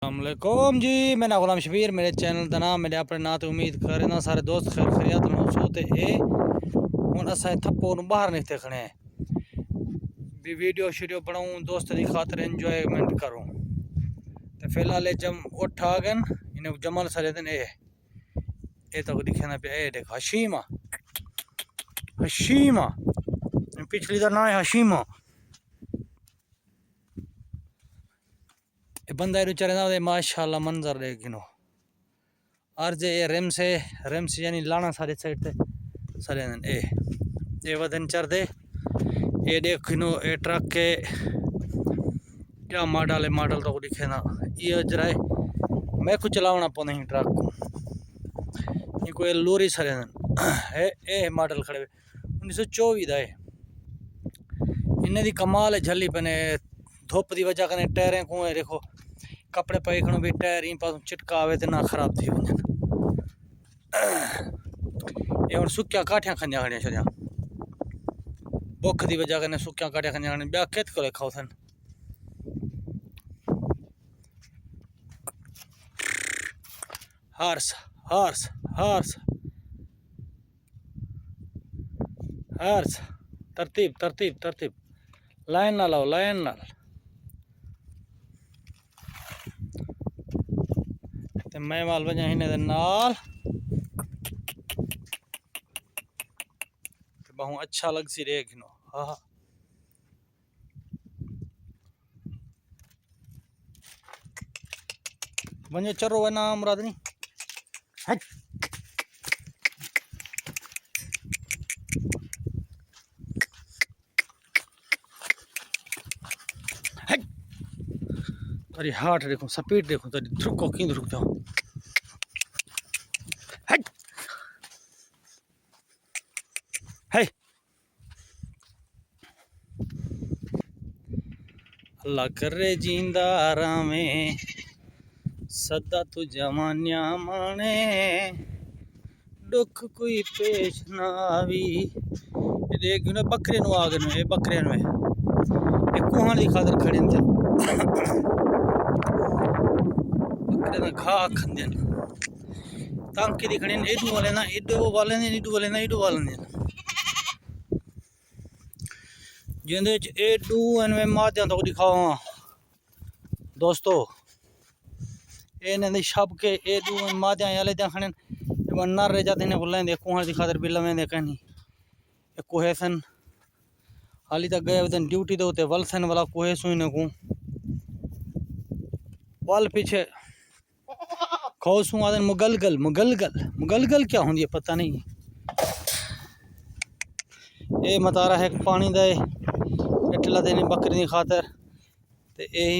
अस्सलामुअलैकुम जी। मैं गुलाम शबीर, मेरे चैनल का नाम मेरे अपने नाम तो उम्मीद करें सारे दोस्त खैर खैरियत सो ते हूँ अस थप्पो बाहर निकते खड़े भी वीडियो शीडियो बनाऊँ दोस्त की खातर इंजॉयमेंट करूँ। तो फिलहाल जम उठ आ गए इन्हें जमल सरे दिन ये तो दिखे ना पे देख हशीमा हशीमा पिछली का ना है हशीमा। बंदा चले माशाल्लाह मंजर देखिनो अर्ज ये रिम्स यानी लाना सारे साइड से सरे ए वदन चरदे ये देखिनो ये ट्रक के क्या मॉडल तो दिखे ना ये जरा मैं कुछ चलावना पौने ही ट्रक को ये कोई लोरी सरे है ए मॉडल खड़े 1924 का है। इन्हें दी कमाल है झली पने धुप की वजह कने टायरें को देखो कपड़े पे खड़ो भी टायर इन पास चिटका आवे तो ना खराब थी वजन ये हम सुक्या काठिया खंजा खड़िया छड़िया भुख की वजह कने सुक्या काठिया खंजा खड़िया ब्याह केत को खाओ सन। हार्स हार्स हार्स हार्स तरतीब तरतीब तरतीब लाइन ना लाओ लाइन ना ते मैं माल बजा इन्हें नाल बहु अच्छा लग सी रे गिनो। हाँ बंजे चरो है ना मुराद नहीं तेरी हार्ट देखो स्पीड देखो तेरी रुको किंद रुक जाओ है अल्लाह करे जींदा आरामे सदा तू जमानिया माने दुख कोई पेश ना आवी। देख ना बकरे नु आ गए बकरे नु कुहां की खातर खड़े थे बकरे ना घा खंदे टांकी दी खड़े एडू वाले ना एडो वाले ने एडू वाले ना एडू वाले ने जिंदे एडू एनवे माध्या तो दिखावा दोस्तों इन्हें छप के एडू माध्या वाले देखने नर रह जाते हैं बुलाएंगे कुहां की खातर भी लवेंदे कहनी कोहे सन हाली तक गए दिन ड्यूटी दे उते वलसन वाला कोहे सुई न को वाल पीछे खौसू आदन मुगलगल मुगलगल मुगलगल क्या होंदी है पता नहीं। ये मतारा है पानी दे इटला देने बकरी की खातर ते यही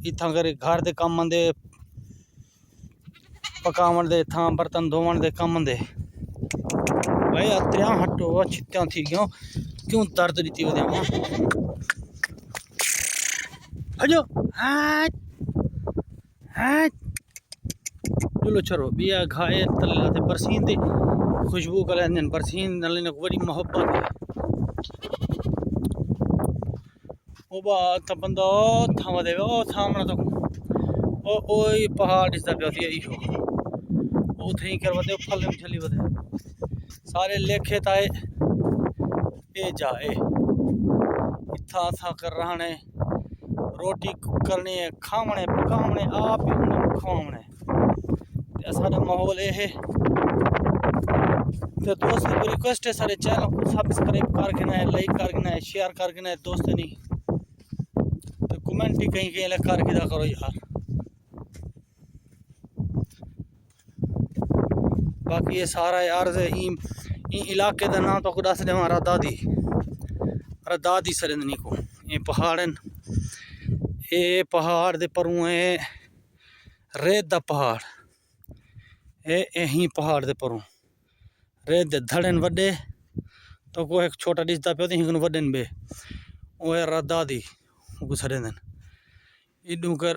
इतना कर घर के काम दे पकावन दे थां बर्तन धोवन दे काम दे भाई अत्रिया हटो छित्या थी क्यों क्यों दर्द दी वो हजो चलो चलो बिया घाए तले थे बरसीन दी खुशबू कर बरसीन ने बड़ी मोहब्बत है वो बात बंदा थामा देवे ओ थामना तो ओ पहाड़ इसदा पिया थी इहो ओ थई कर वदे फल में चली वदे सारे लेखे ताए ए जाए इथा था कर रहने रोटी करनी है खावने पकावने आप ही खवावने सारा माहौल ये है। तो दोस्त की रिक्वेस्ट है सारे चैनल को सब्सक्राइब करके ना लाइक करके ना शेयर करके ना दोस्त नहीं तो कमेंट ही कहीं कहीं करके दा करो यार। बाकी ये सारा यार इलाके का नाम तो दस देव दादी सरंदनी को ये पहाड़न ये पहाड़ दे परों है रेत दा पहाड़ यही पहाड़ दे परों रेत दे धड़न वड्डे तो को एक छोटा दिसदा पे तो वड्डन बे वो है दादी सरंदन इडू कर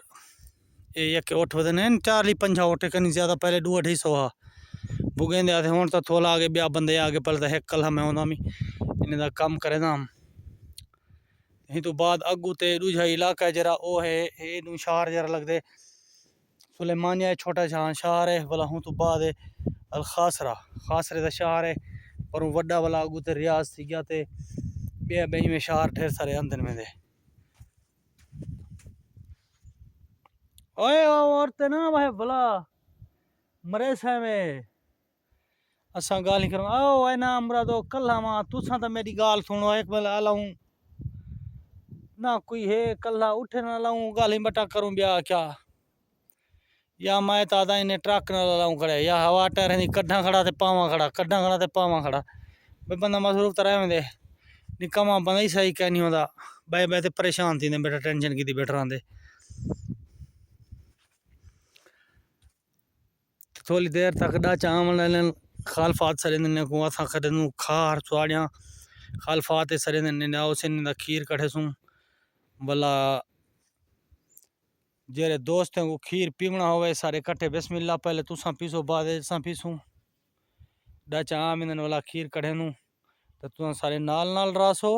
ये यके उठ वदन 4-5 उठे कहीं ज़्यादा पहले 2-250 हा बुगेंदे आते हूँ तो थोड़ा आगे ब्याह बंदे आगे पलता है कल हमें होना मी इन्हें कम करे ना तो बाद अगू ते दूजा इलाका जरा वो है ये शहर जरा लगते सुलेमानिया छोटा जहाँ शहर है वाला हूँ तो बाद है अल खासरा खासरे का शहर है पर वड्डा वाला अगू ते रियाज थी गया ते बे में शहर ढेर सारे अंदर में दे ओए औरते ना भाई भला मरे से में असा गाल नहीं करूँ ओ है ना अमरा तो कल हम तुसा तो मेरी गाल सुनो एक बार आलाऊं ना कोई है कल उठे ना लाऊं गाली बटा करूं ब्याह क्या या मैं तादा इन्हें ट्रक ना लाऊं खड़े या हवा टायर नहीं कड्ढा खड़ा ते पावा खड़ा कड्ढा खड़ा ते पावा खड़ा भाई बंदा मसरूफ तरह में दे निकम्मा बंदा ही सही कह नहीं होता भाई मैं तो परेशान थी बेटा टेंशन की बैठ रहा थोड़ी देर तक डा चावल खालफात सरेंदे को असा करें खार चुआड़िया खालफात सरेंदे उस खीर कढ़े सूं भला जेरे दोस्तों को खीर पीवना होवे सारे कट्ठे बिस्मिल्लाह पहले तुसा पीसो बाद असा पीसूं डा चा मिलन वाला खीर कढ़े नू तो तुसा सारे नाल नाल रासो